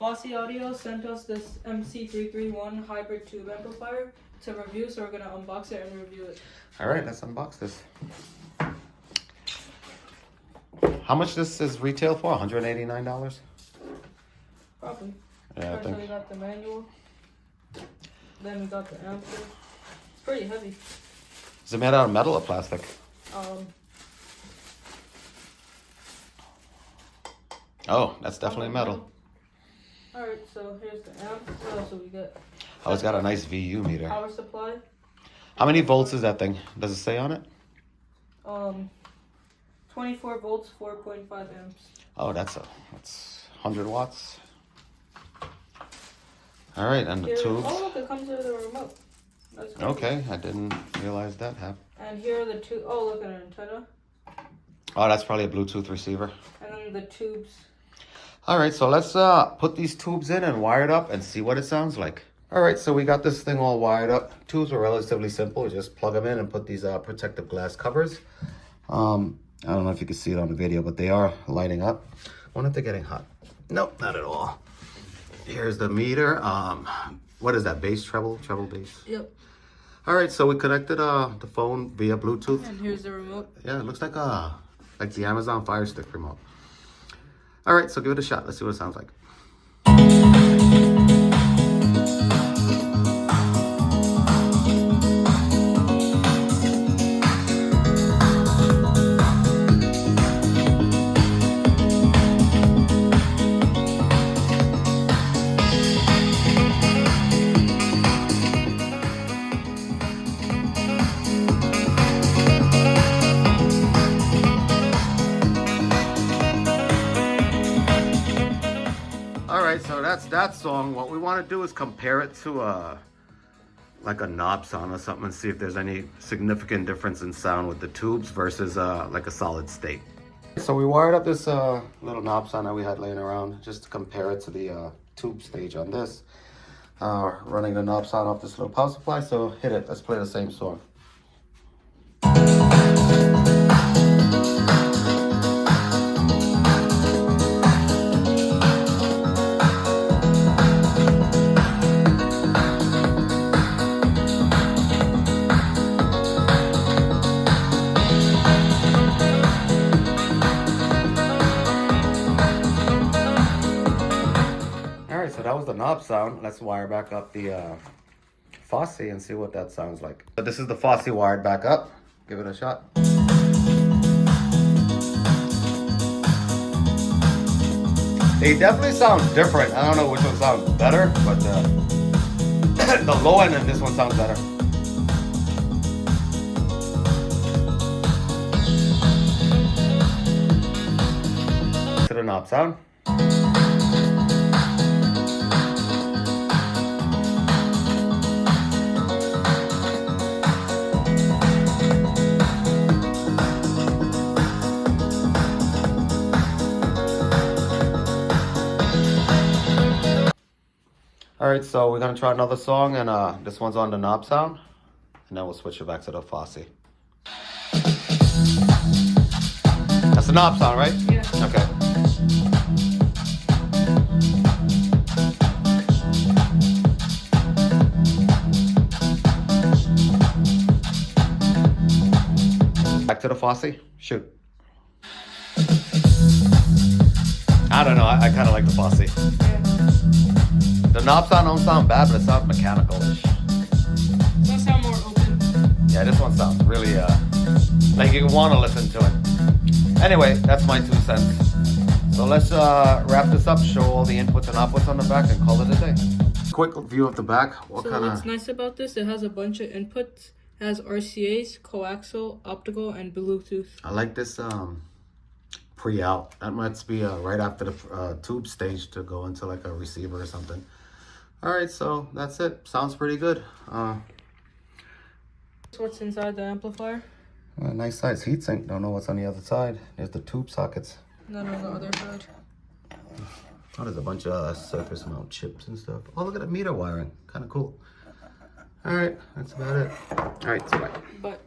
Fosi Audio sent us this MC331 hybrid tube amplifier to review, so we're going to unbox it and review it. Alright, let's unbox this. How much this is retail for? $189? Probably. Yeah, I So think. we got the manual. Then we got the amp. It's pretty heavy. Is it made out of metal or plastic? Oh, that's definitely metal. Alright, so here's the amp. What else do we get? Oh, it's got a nice VU meter. Power supply. How many volts is that thing? Does it say on it? 24 volts, 4.5 amps. Oh, that's 100 watts. All right, and the Here, tubes. oh look, it comes with a remote. That's crazy. Okay, I didn't realize that happened. And here are the two, oh look at an antenna. Oh, that's probably a Bluetooth receiver. And then the tubes. All right, so let's put these tubes in and wire it up and see what it sounds like. All right, so we got this thing all wired up. Tubes are relatively simple. You just plug them in and put these protective glass covers. I don't know if you can see it on the video, but they are lighting up. I wonder if they're getting hot. Nope, not at all. Here's the meter. What is that, bass, treble bass? Yep. All right, so we connected the phone via Bluetooth. And here's the remote. Yeah, it looks like the Amazon Fire Stick remote. All right, so give it a shot. Let's see what it sounds like. Alright, so that's that song. What we want to do is compare it to like a knob sound or something and see if there's any significant difference in sound with the tubes versus like a solid state. So we wired up this little knob sound that we had laying around just to compare it to the tube stage on this. Running the knob sound off this little power supply, so hit it. Let's play the same song. So that was the knob sound. Let's wire back up the Fosi and see what that sounds like. But this is the Fosi wired back up. Give it a shot. They definitely sound different. I don't know which one sounds better, but the low end of this one sounds better. To the knob sound. All right, so we're gonna try another song, and this one's on the knob sound, and then we'll switch it back to the Fosi. That's the knob sound, right? Yeah. Okay. Back to the Fosi. Shoot. I don't know. I kind of like the Fosi. Yeah. The knob sound don't sound bad, but it sounds mechanical-ish. Does sound more open. Yeah, this one sounds really, like you want to listen to it. Anyway, that's my 2 cents. So let's wrap this up, show all the inputs and outputs on the back, and call it a day. Quick view of the back. What So kind what's of... nice about this, it has a bunch of inputs. It has RCAs, coaxial, optical, and Bluetooth. I like this pre-out. That must be right after the tube stage to go into like a receiver or something. All right, so that's it. Sounds pretty good. That's what's inside the amplifier. Nice size heatsink. Don't know what's on the other side. There's the tube sockets. And then on the other side. Oh, there's a bunch of surface mount chips and stuff. Oh, look at the meter wiring. Kind of cool. All right, that's about it. All right, so bye. But